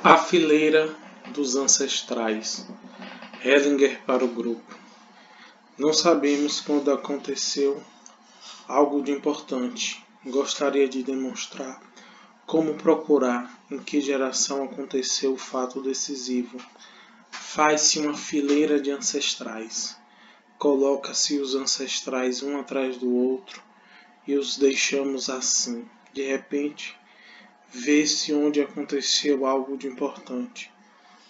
A fileira dos ancestrais. Hellinger para o grupo. Não sabemos quando aconteceu algo de importante. Gostaria de demonstrar como procurar em que geração aconteceu o fato decisivo. Faz-se uma fileira de ancestrais. Coloca-se os ancestrais um atrás do outro e os deixamos assim. De repente, vê-se onde aconteceu algo de importante.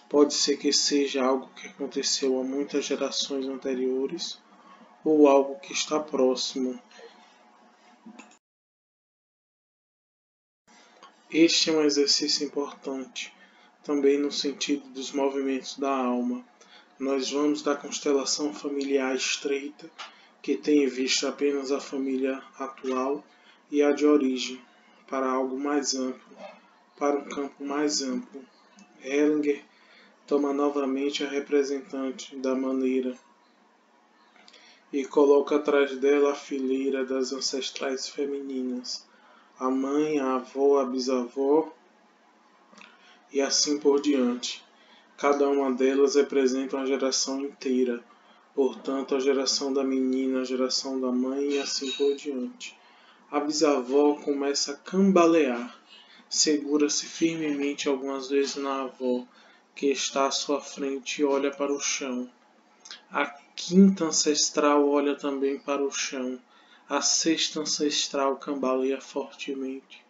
Pode ser que seja algo que aconteceu há muitas gerações anteriores ou algo que está próximo. Este é um exercício importante, também no sentido dos movimentos da alma. Nós vamos da constelação familiar estreita, que tem em vista apenas a família atual e a de origem, para algo mais amplo, para um campo mais amplo. Hellinger toma novamente a representante da maneira e coloca atrás dela a fileira das ancestrais femininas, a mãe, a avó, a bisavó e assim por diante. Cada uma delas representa uma geração inteira, portanto a geração da menina, a geração da mãe e assim por diante. A bisavó começa a cambalear, segura-se firmemente algumas vezes na avó, que está à sua frente e olha para o chão. A quinta ancestral olha também para o chão. A sexta ancestral cambaleia fortemente.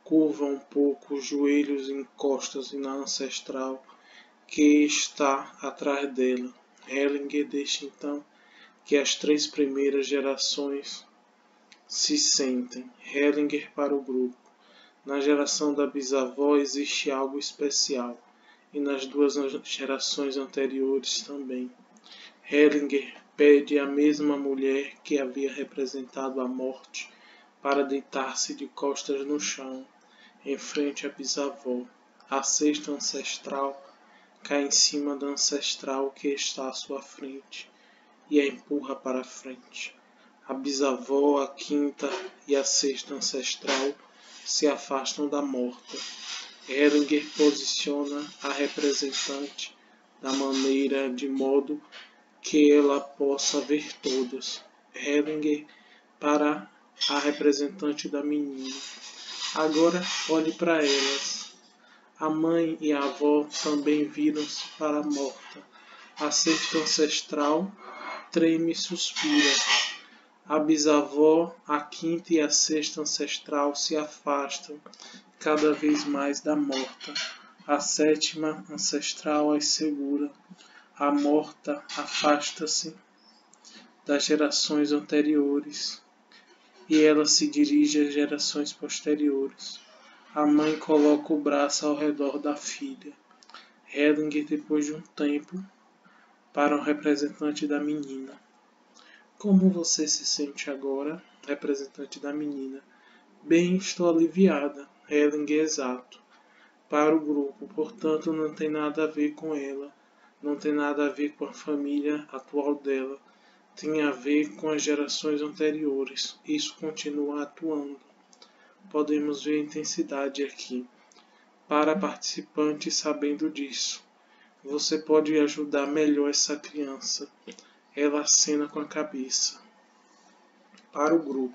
Curva um pouco os joelhos e encosta-se na ancestral que está atrás dela. Hellinger deixa então que as três primeiras gerações se sentem. Hellinger para o grupo. Na geração da bisavó existe algo especial, e nas duas gerações anteriores também. Hellinger pede à mesma mulher que havia representado a morte para deitar-se de costas no chão, em frente à bisavó. A sexta ancestral cai em cima da ancestral que está à sua frente e a empurra para a frente. A bisavó, a quinta e a sexta ancestral se afastam da morta. Hellinger posiciona a representante da maneira de modo que ela possa ver todas. Hellinger para a representante da menina. Agora olhe para elas. A mãe e a avó também viram-se para a morta. A sexta ancestral treme e suspira. A bisavó, a quinta e a sexta ancestral se afastam cada vez mais da morta. A sétima ancestral as segura. A morta afasta-se das gerações anteriores e ela se dirige às gerações posteriores. A mãe coloca o braço ao redor da filha. Hellinger, depois de um tempo, para o representante da menina. Como você se sente agora, representante da menina? Bem, estou aliviada. Hellinger, exato. Para o grupo, portanto, não tem nada a ver com ela. Não tem nada a ver com a família atual dela. Tem a ver com as gerações anteriores. Isso continua atuando. Podemos ver a intensidade aqui. Para participantes sabendo disso, você pode ajudar melhor essa criança. Ela acena com a cabeça. Para o grupo,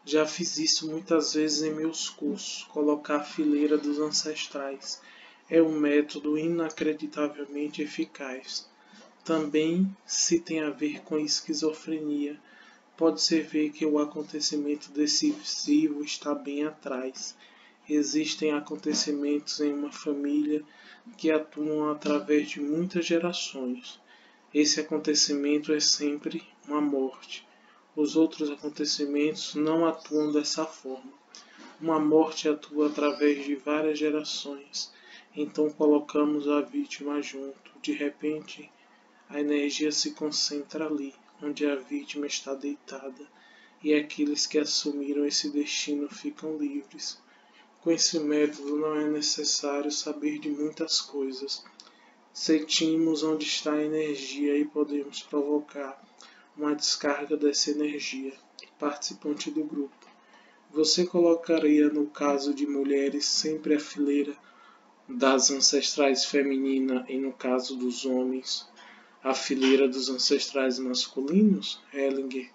já fiz isso muitas vezes em meus cursos. Colocar a fileira dos ancestrais é um método inacreditavelmente eficaz. Também, se tem a ver com esquizofrenia, pode-se ver que o acontecimento decisivo está bem atrás. Existem acontecimentos em uma família que atuam através de muitas gerações. Esse acontecimento é sempre uma morte. Os outros acontecimentos não atuam dessa forma. Uma morte atua através de várias gerações. Então colocamos a vítima junto. De repente, a energia se concentra ali, onde a vítima está deitada, e aqueles que assumiram esse destino ficam livres. Com esse método não é necessário saber de muitas coisas. Sentimos onde está a energia e podemos provocar uma descarga dessa energia. Participante do grupo. Você colocaria no caso de mulheres sempre a fileira das ancestrais feminina e, no caso dos homens, a fileira dos ancestrais masculinos? Hellinger,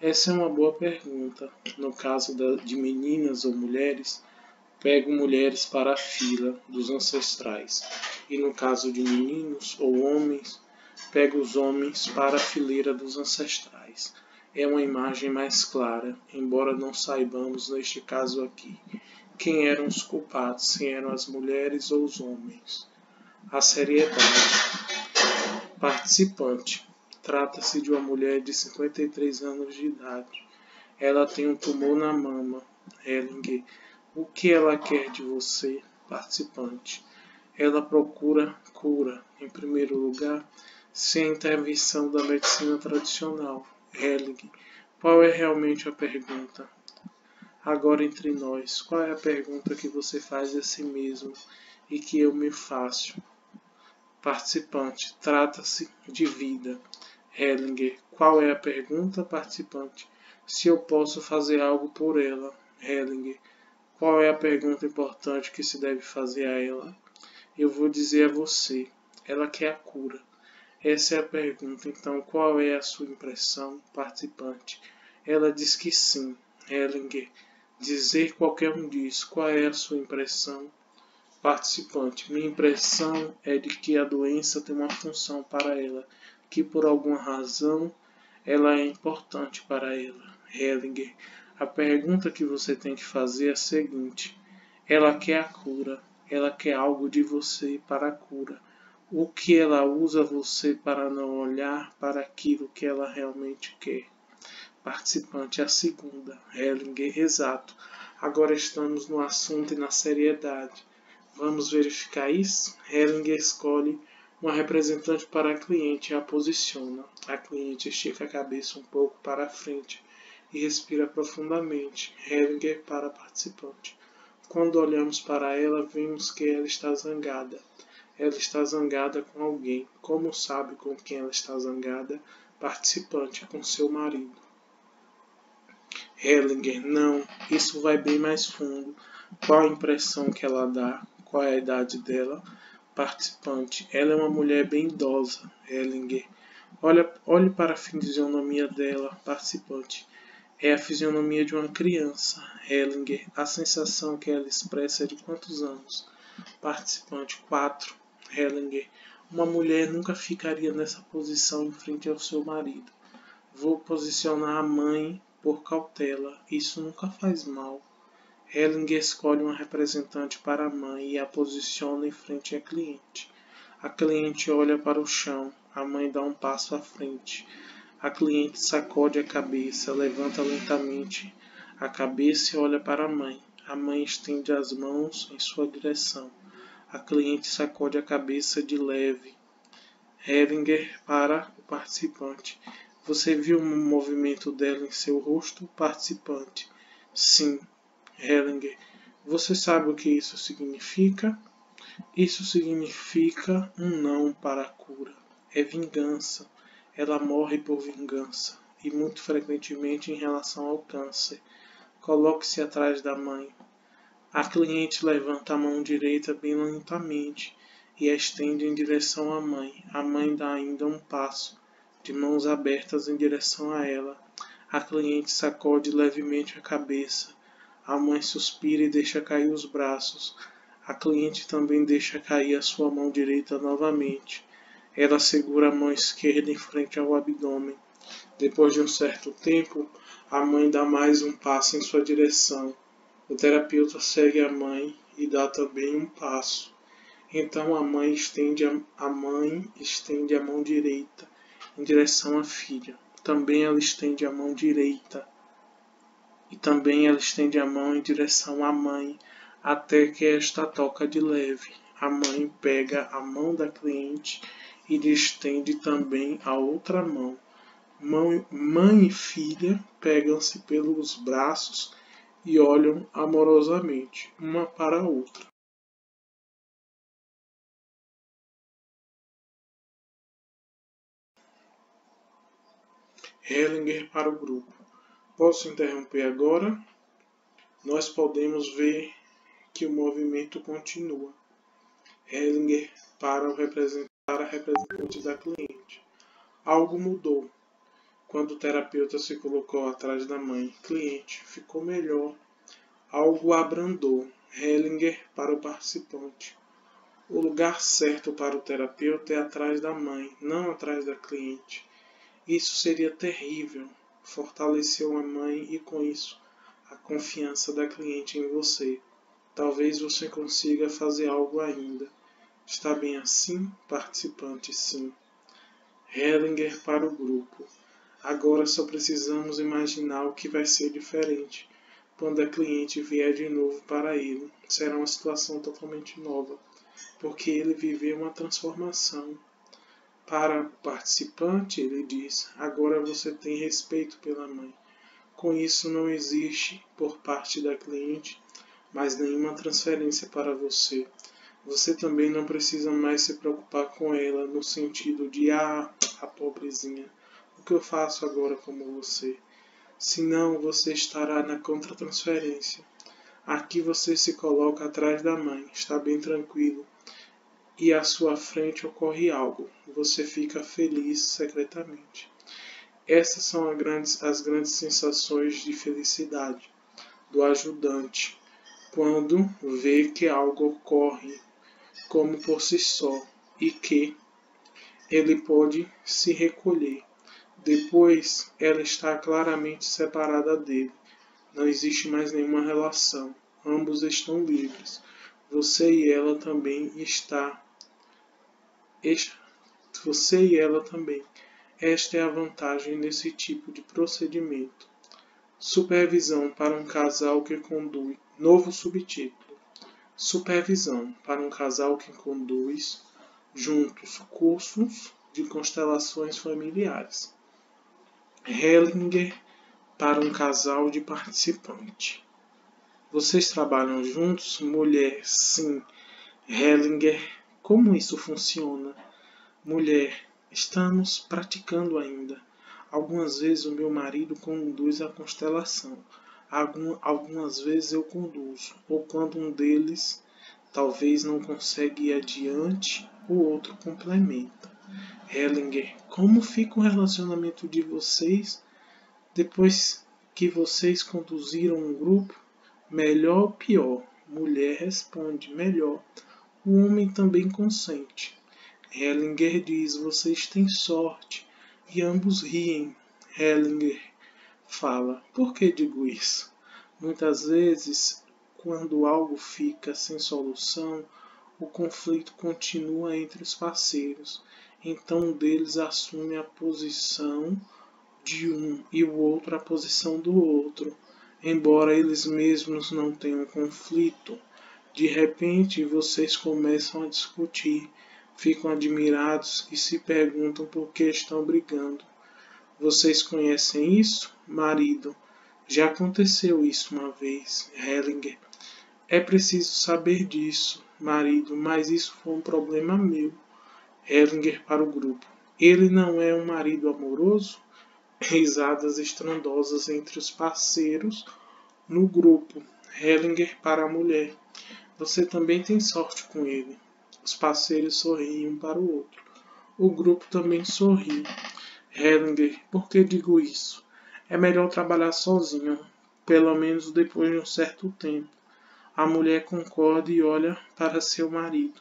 essa é uma boa pergunta. No caso de meninas ou mulheres, pego mulheres para a fila dos ancestrais. E no caso de meninos ou homens, pego os homens para a fileira dos ancestrais. É uma imagem mais clara, embora não saibamos neste caso aqui quem eram os culpados, se eram as mulheres ou os homens. A seriedade. Participante. Trata-se de uma mulher de 53 anos de idade. Ela tem um tumor na mama. Hellinger. O que ela quer de você, participante? Ela procura cura, em primeiro lugar, sem a intervenção da medicina tradicional. Hellinger. Qual é realmente a pergunta? Agora entre nós, qual é a pergunta que você faz a si mesmo e que eu me faço? Participante, trata-se de vida. Hellinger, qual é a pergunta, participante? Se eu posso fazer algo por ela. Hellinger, qual é a pergunta importante que se deve fazer a ela? Eu vou dizer a você, ela quer a cura. Essa é a pergunta, então qual é a sua impressão, participante? Ela diz que sim. Hellinger, dizer qualquer um diz, qual é a sua impressão? Participante, minha impressão é de que a doença tem uma função para ela, que por alguma razão ela é importante para ela. Hellinger, a pergunta que você tem que fazer é a seguinte: ela quer a cura, ela quer algo de você para a cura. O que ela usa você para não olhar para aquilo que ela realmente quer? Participante, a segunda. Hellinger, exato. Agora estamos no assunto e na seriedade. Vamos verificar isso? Hellinger escolhe uma representante para a cliente e a posiciona. A cliente estica a cabeça um pouco para a frente e respira profundamente. Hellinger para a participante. Quando olhamos para ela, vemos que ela está zangada. Ela está zangada com alguém. Como sabe com quem ela está zangada? Participante, com seu marido. Hellinger, não, isso vai bem mais fundo. Qual a impressão que ela dá? Qual é a idade dela? Participante, ela é uma mulher bem idosa. Hellinger, olhe para a fisionomia dela. Participante, é a fisionomia de uma criança. Hellinger, a sensação que ela expressa é de quantos anos? Participante, 4. Hellinger, uma mulher nunca ficaria nessa posição em frente ao seu marido. Vou posicionar a mãe por cautela, isso nunca faz mal. Hellinger escolhe uma representante para a mãe e a posiciona em frente à cliente. A cliente olha para o chão, a mãe dá um passo à frente. A cliente sacode a cabeça, levanta lentamente a cabeça e olha para a mãe. A mãe estende as mãos em sua direção. A cliente sacode a cabeça de leve. Hellinger para o participante. Você viu o movimento dela em seu rosto, participante? Sim. Hellinger. Você sabe o que isso significa? Isso significa um não para a cura. É vingança. Ela morre por vingança. E muito frequentemente em relação ao câncer. Coloque-se atrás da mãe. A cliente levanta a mão direita bem lentamente e a estende em direção à mãe. A mãe dá ainda um passo, de mãos abertas em direção a ela. A cliente sacode levemente a cabeça. A mãe suspira e deixa cair os braços. A cliente também deixa cair a sua mão direita novamente. Ela segura a mão esquerda em frente ao abdômen. Depois de um certo tempo, a mãe dá mais um passo em sua direção. O terapeuta segue a mãe e dá também um passo. Então a mãe estende a mão direita em direção à filha. Também ela estende a mão direita. E também ela estende a mão em direção à mãe, até que esta toca de leve. A mãe pega a mão da cliente e lhe estende também a outra mão. Mãe e filha pegam-se pelos braços e olham amorosamente uma para a outra. Hellinger para o grupo. Posso interromper agora? Nós podemos ver que o movimento continua. Hellinger para a representante da cliente. Algo mudou quando o terapeuta se colocou atrás da mãe. Cliente, ficou melhor. Algo abrandou. Hellinger para o participante. O lugar certo para o terapeuta é atrás da mãe, não atrás da cliente. Isso seria terrível. Fortaleceu a mãe e com isso a confiança da cliente em você. Talvez você consiga fazer algo ainda. Está bem assim, participante? Sim. Hellinger para o grupo. Agora só precisamos imaginar o que vai ser diferente quando a cliente vier de novo para ele. Será uma situação totalmente nova, porque ele viveu uma transformação. Para o participante, ele diz, agora você tem respeito pela mãe. Com isso não existe, por parte da cliente, mais nenhuma transferência para você. Você também não precisa mais se preocupar com ela no sentido de, a pobrezinha, o que eu faço agora como você? Senão você estará na contratransferência. Aqui você se coloca atrás da mãe, está bem tranquilo, e à sua frente ocorre algo. Você fica feliz secretamente. Essas são as grandes sensações de felicidade do ajudante, quando vê que algo ocorre como por si só e que ele pode se recolher. Depois, ela está claramente separada dele. Não existe mais nenhuma relação. Ambos estão livres. Você e ela também está. Você e ela também. Esta é a vantagem desse tipo de procedimento. Supervisão para um casal que conduz. Novo subtítulo. Supervisão para um casal que conduz juntos cursos de constelações familiares. Hellinger para um casal de participante. Vocês trabalham juntos? Mulher, sim. Hellinger, como isso funciona? Mulher, estamos praticando ainda. Algumas vezes o meu marido conduz a constelação. Algumas vezes eu conduzo. Ou quando um deles talvez não consegue ir adiante, o outro complementa. Hellinger, como fica o relacionamento de vocês depois que vocês conduziram um grupo? Melhor ou pior? Mulher responde, melhor. O homem também consente. Hellinger diz, vocês têm sorte. E ambos riem. Hellinger fala, por que digo isso? Muitas vezes, quando algo fica sem solução, o conflito continua entre os parceiros. Então um deles assume a posição de um e o outro a posição do outro. Embora eles mesmos não tenham conflito, de repente vocês começam a discutir, ficam admirados e se perguntam por que estão brigando. Vocês conhecem isso? Marido, já aconteceu isso uma vez. Hellinger, é preciso saber disso. Marido, mas isso foi um problema meu. Hellinger para o grupo. Ele não é um marido amoroso? Risadas estrondosas entre os parceiros no grupo. Hellinger para a mulher. Você também tem sorte com ele. Os parceiros sorriem um para o outro. O grupo também sorri. Hellinger, por que digo isso? É melhor trabalhar sozinho, pelo menos depois de um certo tempo. A mulher concorda e olha para seu marido.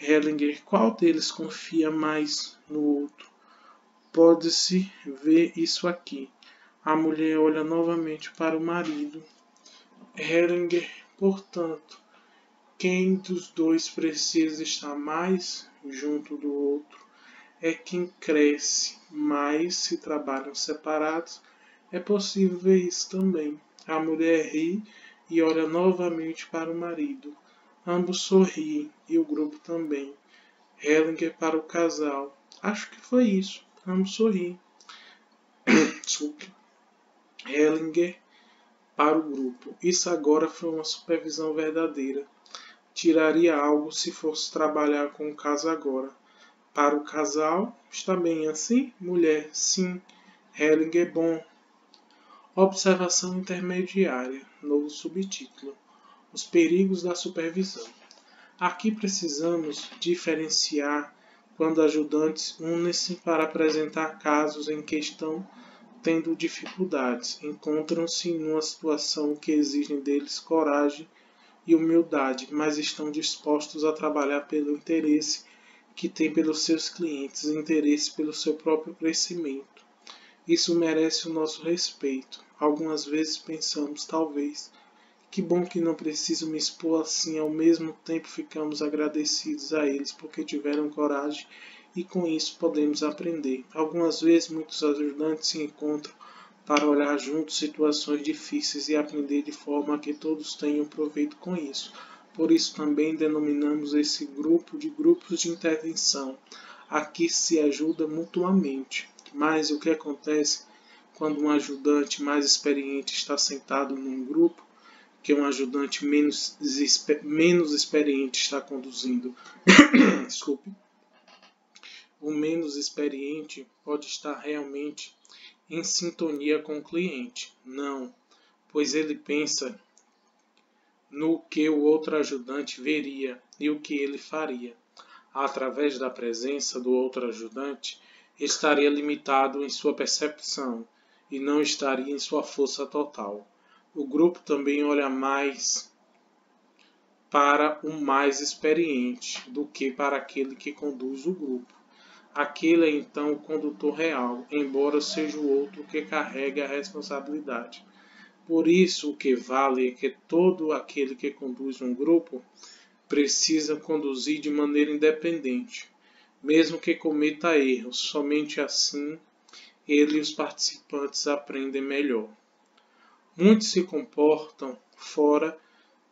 Hellinger, qual deles confia mais no outro? Pode-se ver isso aqui. A mulher olha novamente para o marido. Hellinger, portanto, quem dos dois precisa estar mais junto do outro é quem cresce, mas se trabalham separados, é possível ver isso também. A mulher ri e olha novamente para o marido. Ambos sorriem e o grupo também. Hellinger para o casal. Acho que foi isso. Ambos sorriem. Desculpe. Hellinger para o grupo. Isso agora foi uma supervisão verdadeira. Tiraria algo se fosse trabalhar com o caso agora. Para o casal, está bem assim? Mulher, sim. Hellinger, bom. Observação intermediária. Novo subtítulo. Os perigos da supervisão. Aqui precisamos diferenciar quando ajudantes unem-se para apresentar casos em que estão tendo dificuldades, encontram-se numa situação que exige deles coragem e humildade, mas estão dispostos a trabalhar pelo interesse que têm pelos seus clientes, interesse pelo seu próprio crescimento. Isso merece o nosso respeito. Algumas vezes pensamos, talvez, que bom que não preciso me expor assim, ao mesmo tempo ficamos agradecidos a eles porque tiveram coragem e com isso podemos aprender. Algumas vezes muitos ajudantes se encontram para olhar juntos situações difíceis e aprender de forma que todos tenham proveito com isso. Por isso também denominamos esse grupo de grupos de intervenção. Aqui se ajuda mutuamente. Mas o que acontece quando um ajudante mais experiente está sentado num grupo que um ajudante menos experiente está conduzindo? Desculpe. O menos experiente pode estar realmente em sintonia com o cliente. Não, pois ele pensa no que o outro ajudante veria e o que ele faria. Através da presença do outro ajudante, estaria limitado em sua percepção e não estaria em sua força total. O grupo também olha mais para o mais experiente do que para aquele que conduz o grupo. Aquele é então o condutor real, embora seja o outro que carregue a responsabilidade. Por isso, o que vale é que todo aquele que conduz um grupo precisa conduzir de maneira independente, mesmo que cometa erros. Somente assim ele e os participantes aprendem melhor. Muitos se comportam fora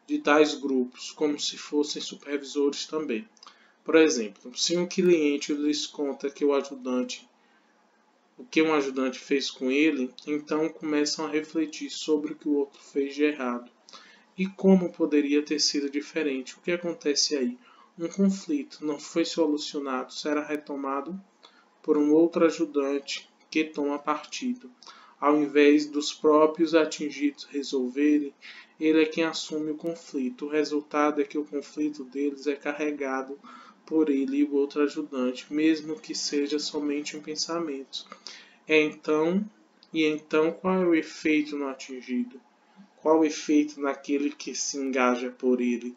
de tais grupos, como se fossem supervisores também. Por exemplo, se um cliente lhes conta o que um ajudante fez com ele, então começam a refletir sobre o que o outro fez de errado e como poderia ter sido diferente. O que acontece aí? Um conflito não foi solucionado, será retomado por um outro ajudante que toma partido. Ao invés dos próprios atingidos resolverem, ele é quem assume o conflito. O resultado é que o conflito deles é carregado por ele e o outro ajudante, mesmo que seja somente um pensamento. Então qual é o efeito no atingido? Qual o efeito naquele que se engaja por ele?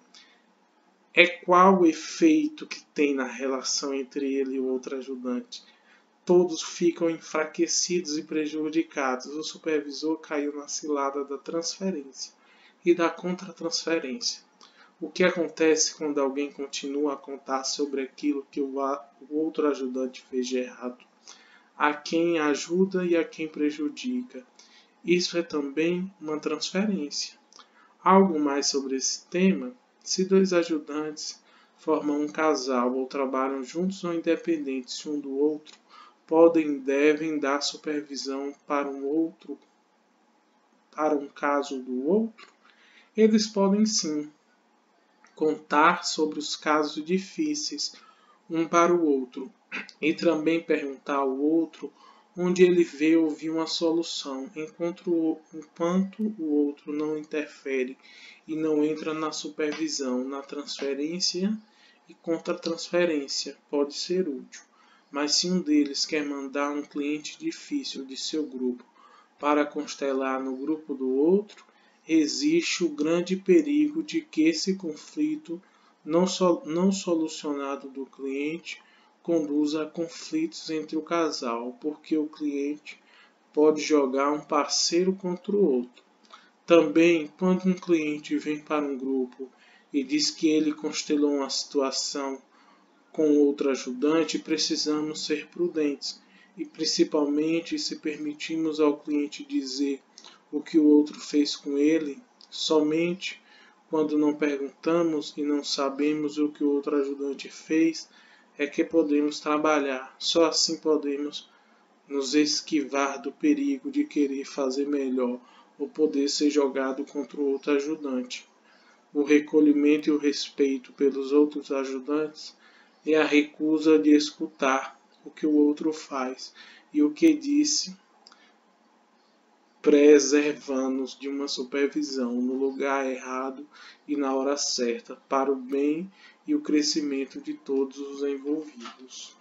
Qual o efeito que tem na relação entre ele e o outro ajudante? Todos ficam enfraquecidos e prejudicados. O supervisor caiu na cilada da transferência e da contratransferência. O que acontece quando alguém continua a contar sobre aquilo que o outro ajudante fez de errado? A quem ajuda e a quem prejudica. Isso é também uma transferência. Algo mais sobre esse tema? Se dois ajudantes formam um casal ou trabalham juntos ou independentes um do outro, podem e devem dar supervisão para um caso do outro? Eles podem sim contar sobre os casos difíceis um para o outro e também perguntar ao outro onde ele vê ou viu uma solução, enquanto o outro não interfere e não entra na supervisão, na transferência e contra-transferência, pode ser útil. Mas se um deles quer mandar um cliente difícil de seu grupo para constelar no grupo do outro, existe o grande perigo de que esse conflito não solucionado do cliente conduza a conflitos entre o casal, porque o cliente pode jogar um parceiro contra o outro. Também, quando um cliente vem para um grupo e diz que ele constelou uma situação com outro ajudante, precisamos ser prudentes e, principalmente, se permitirmos ao cliente dizer o que o outro fez com ele, somente quando não perguntamos e não sabemos o que o outro ajudante fez, é que podemos trabalhar. Só assim podemos nos esquivar do perigo de querer fazer melhor ou poder ser jogado contra o outro ajudante. O recolhimento e o respeito pelos outros ajudantes é a recusa de escutar o que o outro faz e o que disse preservando-nos de uma supervisão no lugar errado e na hora certa, para o bem e o crescimento de todos os envolvidos.